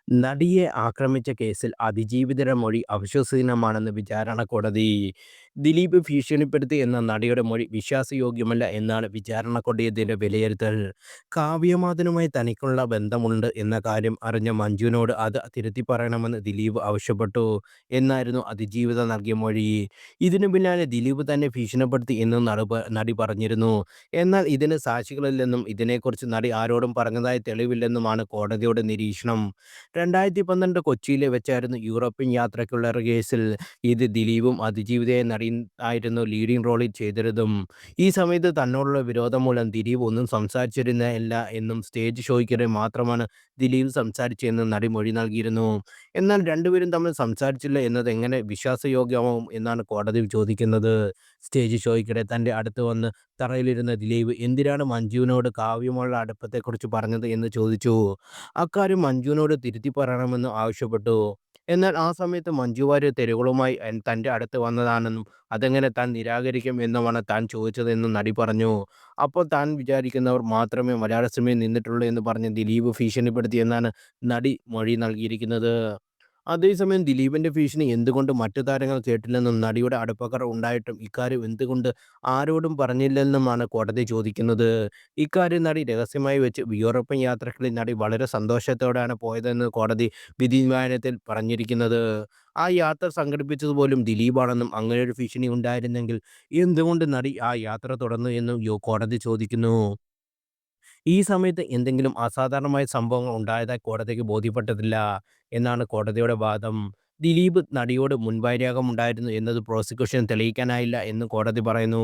നടിയെ ആക്രമിച്ച കേസിൽ അതിജീവിതയുടെ മൊഴി അവിശ്വസനീയമാണെന്ന് വിചാരണ കോടതി. ദിലീപ് ഭീഷണിപ്പെടുത്തി എന്ന നടിയുടെ മൊഴി വിശ്വാസയോഗ്യമല്ല എന്നാണ് വിചാരണ കോടതിയുടെ വിലയിരുത്തൽ. കാവ്യമാധവനുമായി തനിക്കുള്ള ബന്ധമുണ്ട് എന്ന കാര്യം അറിഞ്ഞ മഞ്ജുവിനോട് അത് തിരുത്തി പറയണമെന്ന് ദിലീപ് ആവശ്യപ്പെട്ടു എന്നായിരുന്നു അതിജീവിത നൽകിയ മൊഴി. ഇതിനു പിന്നാലെ ദിലീപ് തന്നെ ഭീഷണിപ്പെടുത്തി എന്നും നടി പറഞ്ഞിരുന്നു. എന്നാൽ ഇതിന് സാക്ഷികളില്ലെന്നും ഇതിനെക്കുറിച്ച് നടി ആരോടും പറഞ്ഞതായി തെളിവില്ലെന്നുമാണ് കോടതിയുടെ നിരീക്ഷണം. 2012 കൊച്ചിയിൽ വെച്ചായിരുന്നു യൂറോപ്യൻ യാത്രയ്ക്കുള്ള കേസിൽ ഇത് ദിലീപും അതിജീവിതയെ നടിയും ആയിരുന്നു ലീഡിംഗ് റോളിൽ ചെയ്തിരുന്നതും. ഈ സമയത്ത് തന്നോടുള്ള വിരോധം മൂലം ദിലീപ് ഒന്നും സംസാരിച്ചിരുന്നില്ല എന്നും സ്റ്റേജ് ഷോയ്ക്കിടെ മാത്രമാണ് ദിലീപ് സംസാരിച്ചതെന്നും നടി മൊഴി നൽകിയിരുന്നു. എന്നാൽ രണ്ടുപേരും തമ്മിൽ സംസാരിച്ചില്ല എന്നത് എങ്ങനെ വിശ്വാസയോഗ്യമാവും എന്നാണ് കോടതി ചോദിക്കുന്നത്. സ്റ്റേജ് ഷോയ്ക്കിടെ തൻ്റെ അടുത്ത് വന്ന് തറയിലിരുന്ന ദിലീപ് എന്തിനാണ് മഞ്ജുവിനോട് കാവ്യമുള്ള അടുപ്പത്തെക്കുറിച്ച് പറഞ്ഞത് എന്ന് ചോദിച്ചു. അക്കാര്യം മഞ്ജുവിനോട് തിരുത്തി പറയണമെന്ന് ആവശ്യപ്പെട്ടു. എന്നാൽ ആ സമയത്ത് മഞ്ജു വാര്യർ തെളിവുകളുമായി തൻ്റെ അടുത്ത് വന്നതാണെന്നും അതെങ്ങനെ താൻ നിരാകരിക്കും എന്നുമാണ് താൻ ചോദിച്ചതെന്നും നടി പറഞ്ഞു. അപ്പോൾ താൻ വിചാരിക്കുന്നവർ മാത്രമേ മലയാള സിനിമയിൽ നിന്നിട്ടുള്ളൂ എന്ന് പറഞ്ഞ് ദിലീപ് ഭീഷണിപ്പെടുത്തിയെന്നാണ് നടി മൊഴി നൽകിയിരിക്കുന്നത്. അതേസമയം ദിലീപിന്റെ ഭീഷണി എന്തുകൊണ്ട് മറ്റു താരങ്ങൾ കേട്ടില്ലെന്നും നടിയുടെ അടുപ്പക്കാർ ഉണ്ടായിട്ടും ഇക്കാര്യം എന്തുകൊണ്ട് ആരോടും പറഞ്ഞില്ലെന്നുമാണ് കോടതി ചോദിക്കുന്നത്. ഇക്കാര്യം നടി രഹസ്യമായി വെച്ച് യൂറോപ്യൻ യാത്രകളിൽ നടി വളരെ സന്തോഷത്തോടെയാണ് പോയതെന്ന് കോടതി വിധിന്യായത്തിൽ പറഞ്ഞിരിക്കുന്നത്. ആ യാത്ര സംഘടിപ്പിച്ചത് പോലും ദിലീപാണെന്നും അങ്ങനെയൊരു ഭീഷണി ഉണ്ടായിരുന്നെങ്കിൽ എന്തുകൊണ്ട് നടി ആ യാത്ര തുടർന്നു എന്നും കോടതി ചോദിക്കുന്നു. ഈ സമയത്ത് എന്തെങ്കിലും അസാധാരണമായ സംഭവങ്ങൾ ഉണ്ടായതായി കോടതിക്ക് ബോധ്യപ്പെട്ടിട്ടില്ല എന്നാണ് കോടതിയുടെ വാദം. ദിലീപ് നടിയോട് മുൻവൈരാഗ്യമുണ്ടായിരുന്നു എന്നത് പ്രോസിക്യൂഷന് തെളിയിക്കാനായില്ല എന്ന് കോടതി പറയുന്നു.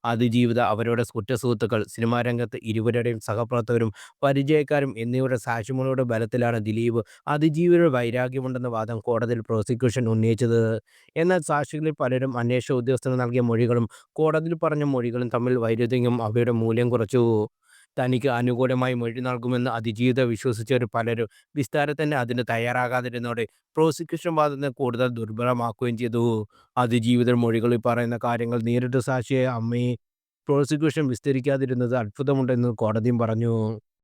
അതിജീവിത, അവരുടെ കുറ്റസുഹൃത്തുക്കൾ, സിനിമാ രംഗത്ത് ഇരുവരുടെയും സഹപ്രവർത്തകരും പരിചയക്കാരും എന്നിവരുടെ സാക്ഷിമൊഴിയുടെ ബലത്തിലാണ് ദിലീപ് അതിജീവിതയുടെ വൈരാഗ്യമുണ്ടെന്ന വാദം കോടതിയിൽ പ്രോസിക്യൂഷൻ ഉന്നയിച്ചത്. എന്നാൽ സാക്ഷികളിൽ പലരും അന്വേഷണ ഉദ്യോഗസ്ഥന് നൽകിയ മൊഴികളും കോടതിയിൽ പറഞ്ഞ മൊഴികളും തമ്മിൽ വൈരുദ്ധ്യവും അവയുടെ മൂല്യം കുറച്ചു. തനിക്ക് അനുകൂലമായി മൊഴി നൽകുമെന്ന് അതിജീവിതം വിശ്വസിച്ചവർ പലരും വിസ്താരത്തിന് അതിന് തയ്യാറാകാതിരുന്നതോടെ പ്രോസിക്യൂഷൻ വാദത്തെ കൂടുതൽ ദുർബലമാക്കുകയും ചെയ്തു. അതിജീവിതം മൊഴികളിൽ പറയുന്ന കാര്യങ്ങൾ നേരിട്ട് സാക്ഷിയായ അമ്മയെ പ്രോസിക്യൂഷൻ വിസ്തരിക്കാതിരുന്നത് അത്ഭുതമുണ്ടെന്ന് കോടതിയും പറഞ്ഞു.